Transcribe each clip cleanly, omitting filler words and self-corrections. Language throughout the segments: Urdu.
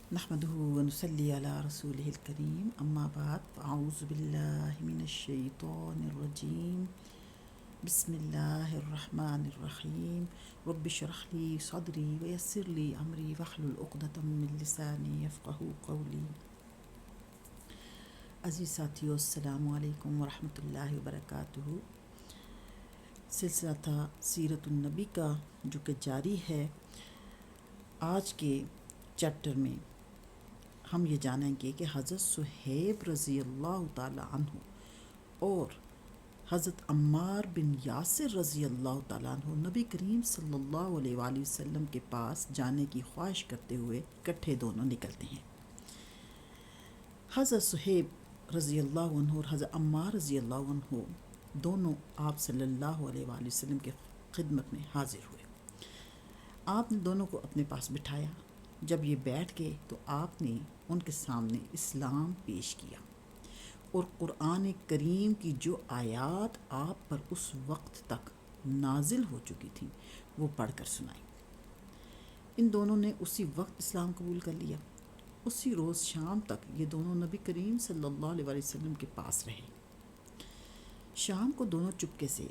نحمده ونصلي على رسوله الكريم اما بعد فاعوذ بالله من الشيطان الرجيم بسم الله الرحمن الرحيم رب اشرح لي صدري ويسر لي امري واحلل عقدة من لساني يفقهوا قولي۔ عزیز ساتھیو، السلام علیکم ورحمۃ اللہ وبرکاتہ۔ سلسلہ تھا سیرت النبی کا جو کہ جاری ہے۔ آج کے چیپٹر میں ہم یہ جانیں گے کہ حضرت صہیب رضی اللہ تعالی عنہ اور حضرت عمار بن یاسر رضی اللہ تعالیٰ عنہ نبی کریم صلی اللہ علیہ وآلہ وسلم کے پاس جانے کی خواہش کرتے ہوئے اکٹھے دونوں نکلتے ہیں۔ حضرت صہیب رضی اللہ عنہ اور حضرت عمار رضی اللہ عنہ دونوں آپ صلی اللہ علیہ وآلہ وسلم کے خدمت میں حاضر ہوئے۔ آپ نے دونوں کو اپنے پاس بٹھایا۔ جب یہ بیٹھ گئے تو آپ نے ان کے سامنے اسلام پیش کیا اور قرآن کریم کی جو آیات آپ پر اس وقت تک نازل ہو چکی تھیں وہ پڑھ کر سنائی۔ ان دونوں نے اسی وقت اسلام قبول کر لیا۔ اسی روز شام تک یہ دونوں نبی کریم صلی اللہ علیہ وآلہ وسلم کے پاس رہے۔ شام کو دونوں چپکے سے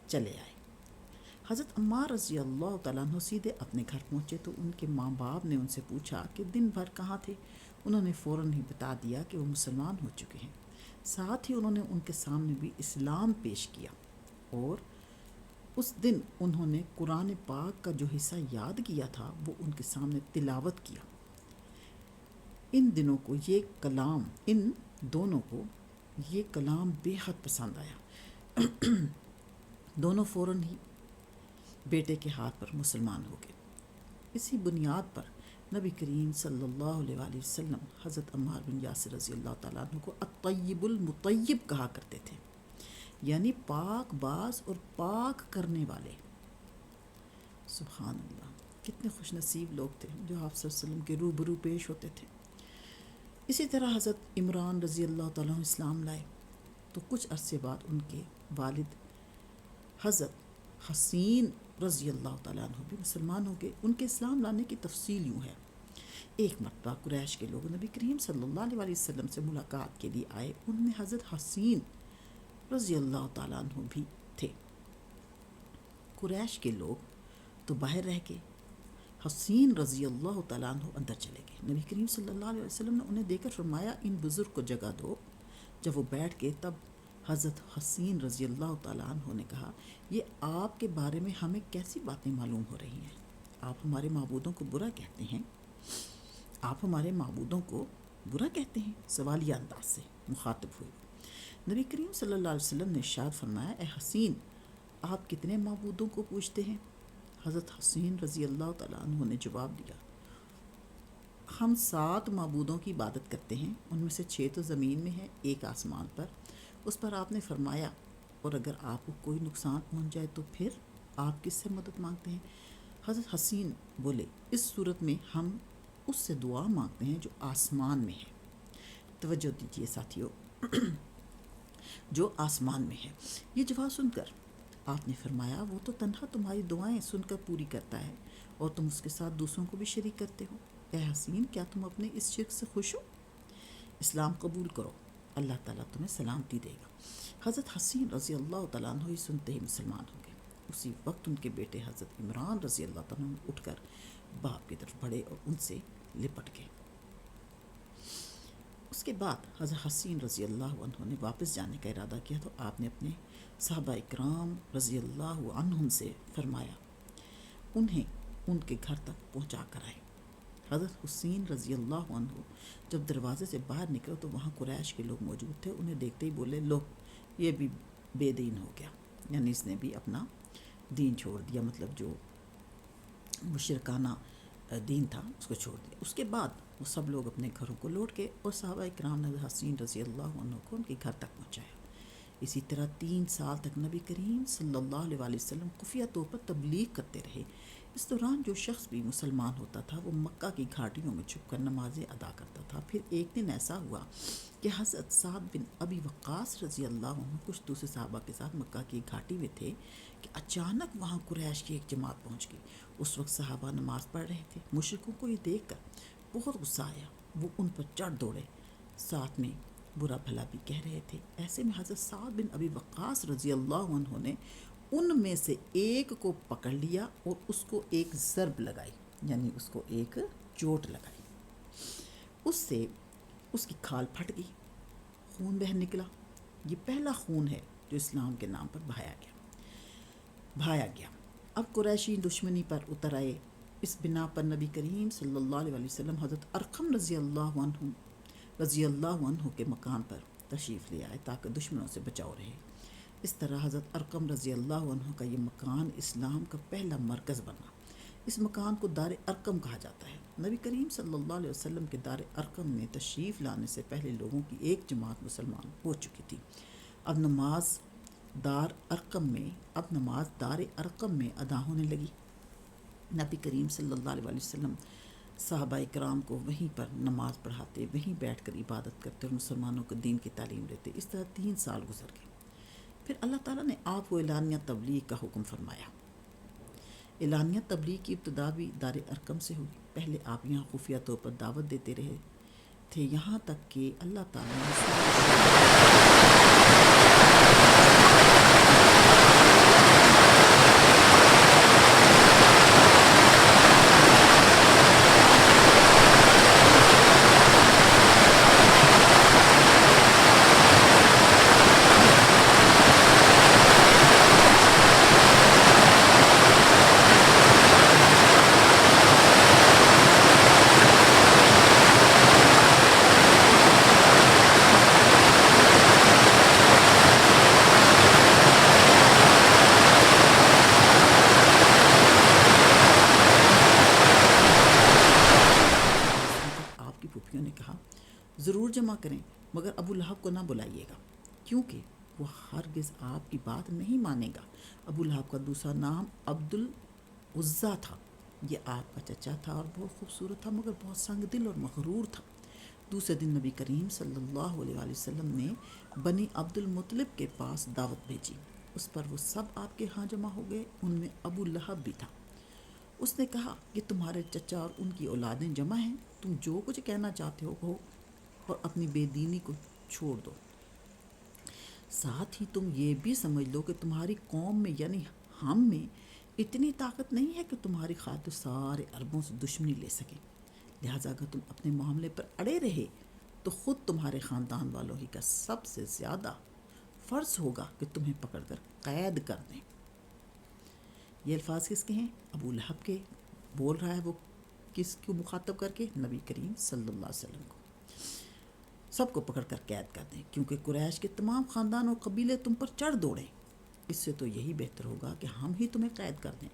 چلے آئے۔ حضرت عمار رضی اللہ تعالیٰ عنہ سیدھے اپنے گھر پہنچے تو ان کے ماں باپ نے ان سے پوچھا کہ دن بھر کہاں تھے۔ انہوں نے فوراً ہی بتا دیا کہ وہ مسلمان ہو چکے ہیں۔ ساتھ ہی انہوں نے ان کے سامنے بھی اسلام پیش کیا اور اس دن انہوں نے قرآن پاک کا جو حصہ یاد کیا تھا وہ ان کے سامنے تلاوت کیا۔ ان دونوں کو یہ کلام بے حد پسند آیا۔ دونوں فوراً ہی بیٹے کے ہاتھ پر مسلمان ہو گئے۔ اسی بنیاد پر نبی کریم صلی اللہ علیہ وآلہ وسلم حضرت عمار بن یاسر رضی اللہ تعالیٰ عنہ کو الطیب المطیب کہا کرتے تھے، یعنی پاک باز اور پاک کرنے والے۔ سبحان اللہ، کتنے خوش نصیب لوگ تھے جو آپ صلی اللہ علیہ وسلم کے روبرو پیش ہوتے تھے۔ اسی طرح حضرت عمران رضی اللہ تعالیٰ عنہ اسلام لائے تو کچھ عرصے بعد ان کے والد حضرت حسین رضی اللہ تعالیٰ عنہ بھی مسلمان ہو گئے۔ ان کے اسلام لانے کی تفصیل یوں ہے۔ ایک مرتبہ قریش کے لوگ نبی کریم صلی اللہ علیہ وآلہ وسلم سے ملاقات کے لیے آئے۔ ان میں حضرت حسین رضی اللہ تعالیٰ عنہ بھی تھے۔ قریش کے لوگ تو باہر رہ گئے، حسین رضی اللہ تعالیٰ عنہ اندر چلے گئے۔ نبی کریم صلی اللہ علیہ وسلم نے انہیں دیکھ کر فرمایا ان بزرگ کو جگہ دو۔ جب وہ بیٹھ گئے تب حضرت حسین رضی اللہ تعالیٰ عنہ نے کہا یہ آپ کے بارے میں ہمیں کیسی باتیں معلوم ہو رہی ہیں؟ آپ ہمارے معبودوں کو برا کہتے ہیں؟ آپ ہمارے معبودوں کو برا کہتے ہیں؟ سوالیہ انداز سے مخاطب ہوئے۔ نبی کریم صلی اللہ علیہ وسلم نے ارشاد فرمایا اے حسین، آپ کتنے معبودوں کو پوجتے ہیں؟ حضرت حسین رضی اللہ تعالیٰ عنہ نے جواب دیا ہم 7 معبودوں کی عبادت کرتے ہیں، ان میں سے 6 تو زمین میں ہیں، ایک آسمان پر۔ اس پر آپ نے فرمایا اور اگر آپ کو کوئی نقصان پہنچ جائے تو پھر آپ کس سے مدد مانگتے ہیں؟ حضرت حسین بولے اس صورت میں ہم اس سے دعا مانگتے ہیں جو آسمان میں ہے۔ توجہ دیجیے ساتھیو، جو آسمان میں ہے۔ یہ جواب سن کر آپ نے فرمایا وہ تو تنہا تمہاری دعائیں سن کر پوری کرتا ہے اور تم اس کے ساتھ دوسروں کو بھی شریک کرتے ہو۔ اے حسین، کیا تم اپنے اس شرک سے خوش ہو؟ اسلام قبول کرو، اللہ تعالیٰ تمہیں سلامتی دے گا۔ حضرت حسین رضی اللہ تعالیٰ عنہ سنتے ہی مسلمان ہو گئے۔ اسی وقت ان کے بیٹے حضرت عمران رضی اللہ تعالیٰ عنہ اٹھ کر باپ کی طرف بڑھے اور ان سے لپٹ گئے۔ اس کے بعد حضرت حسین رضی اللہ عنہ نے واپس جانے کا ارادہ کیا تو آپ نے اپنے صحابہ اکرام رضی اللہ عنہم سے فرمایا انہیں ان کے گھر تک پہنچا کر آئے۔ حضرت حسین رضی اللہ عنہ جب دروازے سے باہر نکلے تو وہاں قریش کے لوگ موجود تھے۔ انہیں دیکھتے ہی بولے لو یہ بھی بے دین ہو گیا، یعنی اس نے بھی اپنا دین چھوڑ دیا، مطلب جو مشرکانہ دین تھا اس کو چھوڑ دیا۔ اس کے بعد وہ سب لوگ اپنے گھروں کو لوٹ گئے اور صحابہ اکرام نے حسین رضی اللہ عنہ کو ان کے گھر تک پہنچایا۔ اسی طرح 3 سال تک نبی کریم صلی اللہ علیہ وآلہ وسلم خفیہ طور پر تبلیغ کرتے رہے۔ اس دوران جو شخص بھی مسلمان ہوتا تھا وہ مکہ کی گھاٹیوں میں چھپ کر نمازیں ادا کرتا تھا۔ پھر ایک دن ایسا ہوا کہ حضرت سعد بن ابی وقاص رضی اللہ عنہ کچھ دوسرے صحابہ کے ساتھ مکہ کی گھاٹی میں تھے کہ اچانک وہاں قریش کی ایک جماعت پہنچ گئی۔ اس وقت صحابہ نماز پڑھ رہے تھے۔ مشرکوں کو یہ دیکھ کر بہت غصہ آیا، وہ ان پر چڑھ دوڑے، ساتھ میں برا بھلا بھی کہہ رہے تھے۔ ایسے میں حضرت سعد بن ابی وقاص رضی اللہ عنہ نے ان میں سے ایک کو پکڑ لیا اور اس کو ایک ضرب لگائی، یعنی اس کو ایک چوٹ لگائی۔ اس سے اس کی کھال پھٹ گئی، خون بہہ نکلا۔ یہ پہلا خون ہے جو اسلام کے نام پر بہایا گیا۔ اب قریشی دشمنی پر اتر آئے۔ اس بنا پر نبی کریم صلی اللہ علیہ وسلم حضرت ارقم رضی اللہ عنہ کے مکان پر تشریف لے آئے تاکہ دشمنوں سے بچاؤ رہے۔ اس طرح حضرت ارقم رضی اللہ عنہ کا یہ مکان اسلام کا پہلا مرکز بنا۔ اس مکان کو دار ارقم کہا جاتا ہے۔ نبی کریم صلی اللہ علیہ وسلم کے دار ارقم میں تشریف لانے سے پہلے لوگوں کی ایک جماعت مسلمان ہو چکی تھی۔ اب نماز دار ارقم میں ادا ہونے لگی۔ نبی کریم صلی اللہ علیہ وسلم صحابہ کرام کو وہیں پر نماز پڑھاتے، وہیں بیٹھ کر عبادت کرتے اور مسلمانوں کو دین کی تعلیم دیتے۔ اس طرح 3 سال گزر گئے۔ پھر اللہ تعالیٰ نے آپ کو اعلانیہ تبلیغ کا حکم فرمایا۔ اعلانیہ تبلیغ کی ابتدا بھی دار ارقم سے ہوئی۔ پہلے آپ یہاں خفیہ طور پر دعوت دیتے رہے تھے، یہاں تک کہ اللہ تعالیٰ نے آپ کی پھوپھیوں نے کہا ضرور جمع کریں، مگر ابو لہب کو نہ بلائیے گا، کیونکہ وہ ہرگز آپ کی بات نہیں مانے گا۔ ابو لہب کا دوسرا نام عبد العزیٰ تھا۔ یہ آپ کا چچا تھا اور بہت خوبصورت تھا، مگر بہت سنگ دل اور مغرور تھا۔ دوسرے دن نبی کریم صلی اللہ علیہ وسلم نے بنی عبد المطلب کے پاس دعوت بھیجی۔ اس پر وہ سب آپ کے ہاں جمع ہو گئے، ان میں ابو لہب بھی تھا۔ اس نے کہا کہ تمہارے چچا اور ان کی اولادیں جمع ہیں، تم جو کچھ کہنا چاہتے ہو کہو اور اپنی بے دینی کو چھوڑ دو۔ ساتھ ہی تم یہ بھی سمجھ لو کہ تمہاری قوم میں یعنی ہم میں اتنی طاقت نہیں ہے کہ تمہاری خاطر سارے عربوں سے دشمنی لے سکیں، لہٰذا اگر تم اپنے معاملے پر اڑے رہے تو خود تمہارے خاندان والوں ہی کا سب سے زیادہ فرض ہوگا کہ تمہیں پکڑ کر قید کر دیں۔ یہ الفاظ کس کے ہیں؟ ابو لہب کے۔ بول رہا ہے وہ کس کو مخاطب کر کے؟ نبی کریم صلی اللہ علیہ وسلم کو۔ سب کو پکڑ کر قید کر دیں، کیونکہ قریش کے تمام خاندان اور قبیلے تم پر چڑھ دوڑیں۔ اس سے تو یہی بہتر ہوگا کہ ہم ہی تمہیں قید کر دیں۔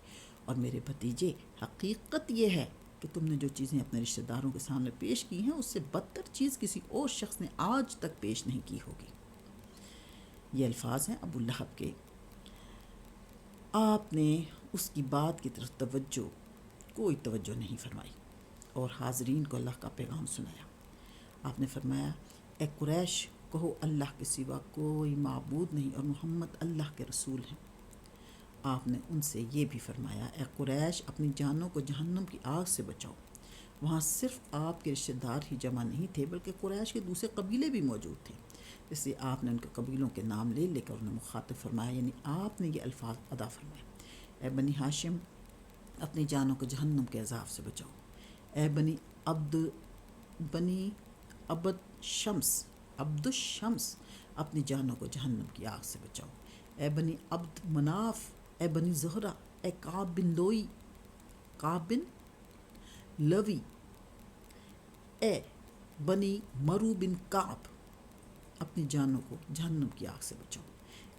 اور میرے بھتیجے، حقیقت یہ ہے کہ تم نے جو چیزیں اپنے رشتہ داروں کے سامنے پیش کی ہیں، اس سے بدتر چیز کسی اور شخص نے آج تک پیش نہیں کی ہوگی۔ یہ الفاظ ہیں ابو لہب کے۔ آپ نے اس کی بات کی طرف کوئی توجہ نہیں فرمائی اور حاضرین کو اللہ کا پیغام سنایا۔ آپ نے فرمایا، اے قریش، کہو اللہ کے سوا کوئی معبود نہیں اور محمد اللہ کے رسول ہیں۔ آپ نے ان سے یہ بھی فرمایا، اے قریش، اپنی جانوں کو جہنم کی آگ سے بچاؤ۔ وہاں صرف آپ کے رشتہ دار ہی جمع نہیں تھے، بلکہ قریش کے دوسرے قبیلے بھی موجود تھے۔ اس لیے آپ نے ان کے قبیلوں کے نام لے کر انہیں مخاطب فرمایا، یعنی آپ نے یہ الفاظ ادا فرمائے، اے بنی ہاشم، اپنی جانوں کو جہنم کے عذاب سے بچاؤ۔ اے بنی عبد الشمس، اپنی جانوں کو جہنم کی آگ سے بچاؤ۔ اے بنی عبد مناف، اے بنی زہرہ، اے کعب بن لوی، اے بنی مرو بن کعب، اپنی جانوں کو جہنم کی آگ سے بچاؤ۔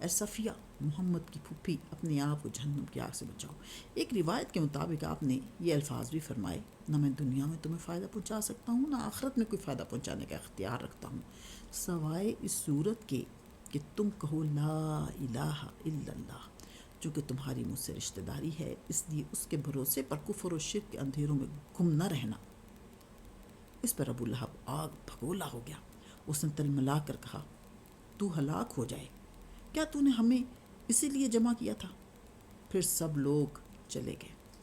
اے صفیہ، محمد کی پھوپھی، اپنے آپ کو جہنم کی آگ سے بچاؤ۔ ایک روایت کے مطابق آپ نے یہ الفاظ بھی فرمائے، نہ میں دنیا میں تمہیں فائدہ پہنچا سکتا ہوں، نہ آخرت میں کوئی فائدہ پہنچانے کا اختیار رکھتا ہوں، سوائے اس صورت کے کہ تم کہو لا الہ الا اللہ۔ چونکہ تمہاری مجھ سے رشتہ داری ہے، اس لیے اس کے بھروسے پر کفر و شرک کے اندھیروں میں گم نہ رہنا۔ اس پر ابو لہب آگ بھگولا ہو گیا۔ اس نے تلملا کر کہا، تو ہلاک ہو جائے، کیا تو نے ہمیں اسی لیے جمع کیا تھا؟ پھر سب لوگ چلے گئے۔